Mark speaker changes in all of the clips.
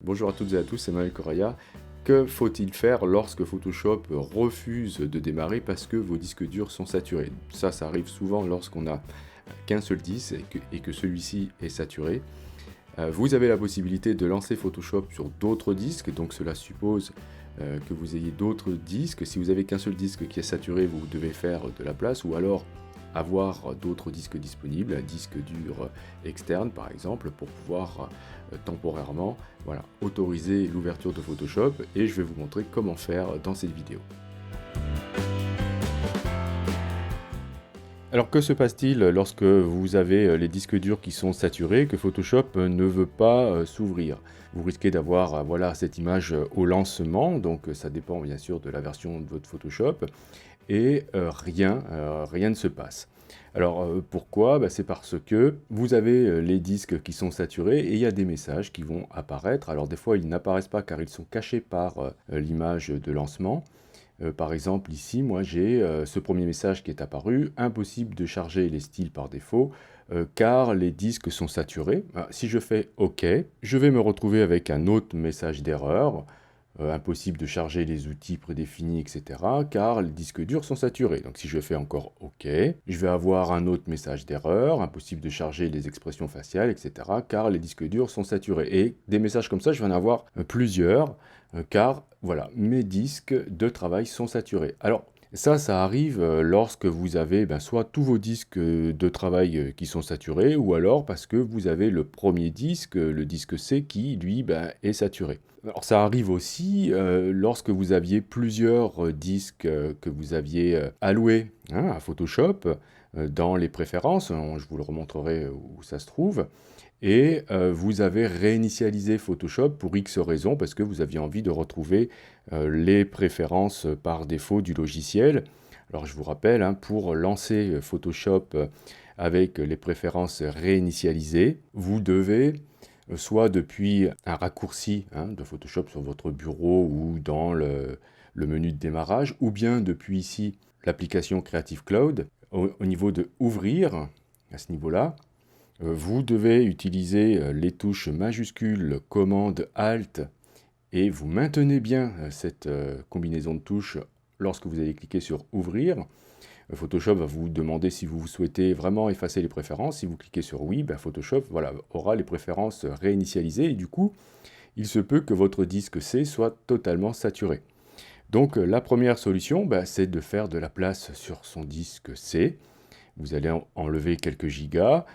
Speaker 1: Bonjour à toutes et à tous, c'est Manuel Correa. Que faut-il faire lorsque Photoshop refuse de démarrer parce que vos disques durs sont saturés? Ça arrive souvent lorsqu'on n'a qu'un seul disque et que celui-ci est saturé. Vous avez la possibilité de lancer Photoshop sur d'autres disques, donc cela suppose que vous ayez d'autres disques. Si vous avez qu'un seul disque qui est saturé, vous devez faire de la place ou alors avoir d'autres disques disponibles, un disque dur externe par exemple, pour pouvoir temporairement autoriser l'ouverture de Photoshop, et je vais vous montrer comment faire dans cette vidéo. Alors que se passe-t-il lorsque vous avez les disques durs qui sont saturés, que Photoshop ne veut pas s'ouvrir? Vous risquez d'avoir cette image au lancement, donc ça dépend bien sûr de la version de votre Photoshop, et rien ne se passe. Alors pourquoi? C'est parce que vous avez les disques qui sont saturés et il y a des messages qui vont apparaître. Alors des fois ils n'apparaissent pas car ils sont cachés par l'image de lancement. Par exemple ici, moi j'ai ce premier message qui est apparu: impossible de charger les styles par défaut car les disques sont saturés. Si je fais OK, je vais me retrouver avec un autre message d'erreur. Impossible de charger les outils prédéfinis, etc. car les disques durs sont saturés. Donc si je fais encore OK, je vais avoir un autre message d'erreur: impossible de charger les expressions faciales, etc. car les disques durs sont saturés. Et des messages comme ça, je vais en avoir plusieurs, car voilà, mes disques de travail sont saturés. Alors ça arrive lorsque vous avez soit tous vos disques de travail qui sont saturés, ou alors parce que vous avez le premier disque, le disque C, qui lui est saturé. Alors ça arrive aussi lorsque vous aviez plusieurs disques que vous aviez alloués à Photoshop dans les préférences, je vous le remontrerai où ça se trouve, et vous avez réinitialisé Photoshop pour X raisons, parce que vous aviez envie de retrouver les préférences par défaut du logiciel. Alors je vous rappelle, pour lancer Photoshop avec les préférences réinitialisées, vous devez soit depuis un raccourci de Photoshop sur votre bureau ou dans le menu de démarrage, ou bien depuis ici l'application Creative Cloud, au niveau de ouvrir, à ce niveau-là, vous devez utiliser les touches majuscules commande Alt, et vous maintenez bien cette combinaison de touches lorsque vous allez cliquer sur ouvrir. Photoshop va vous demander si vous souhaitez vraiment effacer les préférences. Si vous cliquez sur oui, Photoshop aura les préférences réinitialisées, et du coup, il se peut que votre disque C soit totalement saturé. Donc la première solution, c'est de faire de la place sur son disque C. Vous allez enlever quelques gigas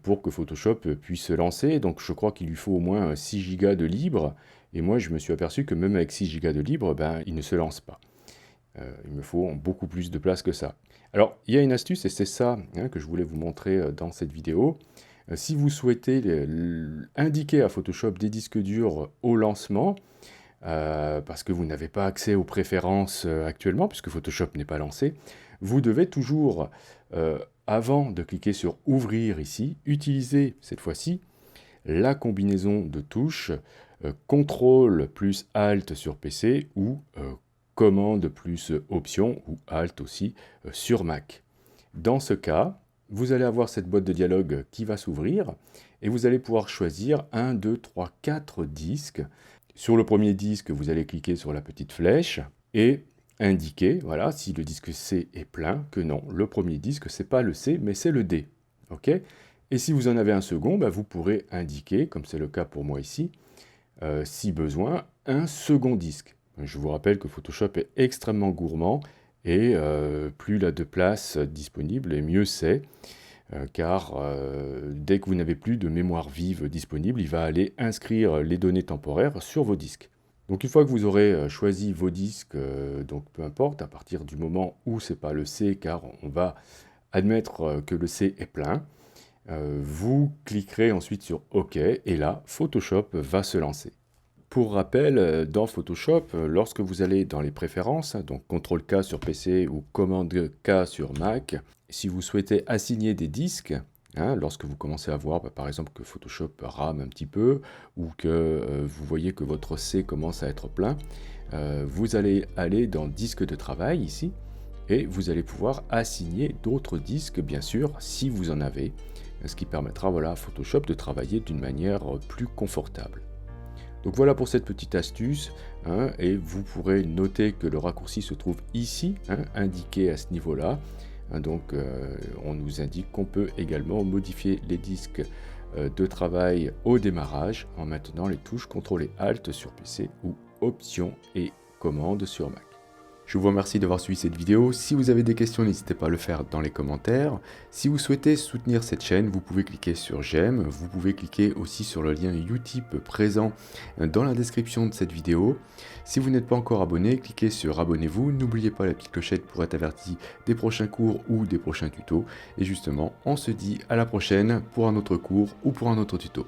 Speaker 1: pour que Photoshop puisse se lancer. Donc je crois qu'il lui faut au moins 6 gigas de libre, et moi je me suis aperçu que même avec 6 gigas de libre, il ne se lance pas. Il me faut beaucoup plus de place que ça. Alors, il y a une astuce, et c'est ça que je voulais vous montrer dans cette vidéo. Si vous souhaitez indiquer à Photoshop des disques durs au lancement, parce que vous n'avez pas accès aux préférences actuellement, puisque Photoshop n'est pas lancé, vous devez toujours, avant de cliquer sur « Ouvrir » ici, utiliser cette fois-ci la combinaison de touches CTRL plus ALT sur PC, ou commande plus option, ou Alt aussi, sur Mac. Dans ce cas, vous allez avoir cette boîte de dialogue qui va s'ouvrir, et vous allez pouvoir choisir 1, 2, 3, 4 disques. Sur le premier disque, vous allez cliquer sur la petite flèche et indiquer, voilà, si le disque C est plein, que non, le premier disque, c'est pas le C, mais c'est le D. OK ? Et si vous en avez un second, vous pourrez indiquer, comme c'est le cas pour moi ici, si besoin, un second disque. Je vous rappelle que Photoshop est extrêmement gourmand, et plus il a de place disponible, et mieux c'est, car dès que vous n'avez plus de mémoire vive disponible, il va aller inscrire les données temporaires sur vos disques. Donc une fois que vous aurez choisi vos disques, donc peu importe, à partir du moment où c'est pas le C, car on va admettre que le C est plein, vous cliquerez ensuite sur OK, et là, Photoshop va se lancer. Pour rappel, dans Photoshop, lorsque vous allez dans les préférences, donc CTRL-K sur PC ou commande-K sur Mac, si vous souhaitez assigner des disques, lorsque vous commencez à voir par exemple que Photoshop rame un petit peu, ou que vous voyez que votre C commence à être plein, vous allez aller dans Disque de travail ici, et vous allez pouvoir assigner d'autres disques, bien sûr, si vous en avez, ce qui permettra à Photoshop de travailler d'une manière plus confortable. Donc voilà pour cette petite astuce, hein, et vous pourrez noter que le raccourci se trouve ici, hein, indiqué à ce niveau-là. Hein, donc on nous indique qu'on peut également modifier les disques de travail au démarrage en maintenant les touches CTRL et ALT sur PC ou Options et Commande sur Mac. Je vous remercie d'avoir suivi cette vidéo. Si vous avez des questions, n'hésitez pas à le faire dans les commentaires. Si vous souhaitez soutenir cette chaîne, vous pouvez cliquer sur j'aime. Vous pouvez cliquer aussi sur le lien Utip présent dans la description de cette vidéo. Si vous n'êtes pas encore abonné, cliquez sur abonnez-vous. N'oubliez pas la petite clochette pour être averti des prochains cours ou des prochains tutos. Et justement, on se dit à la prochaine pour un autre cours ou pour un autre tuto.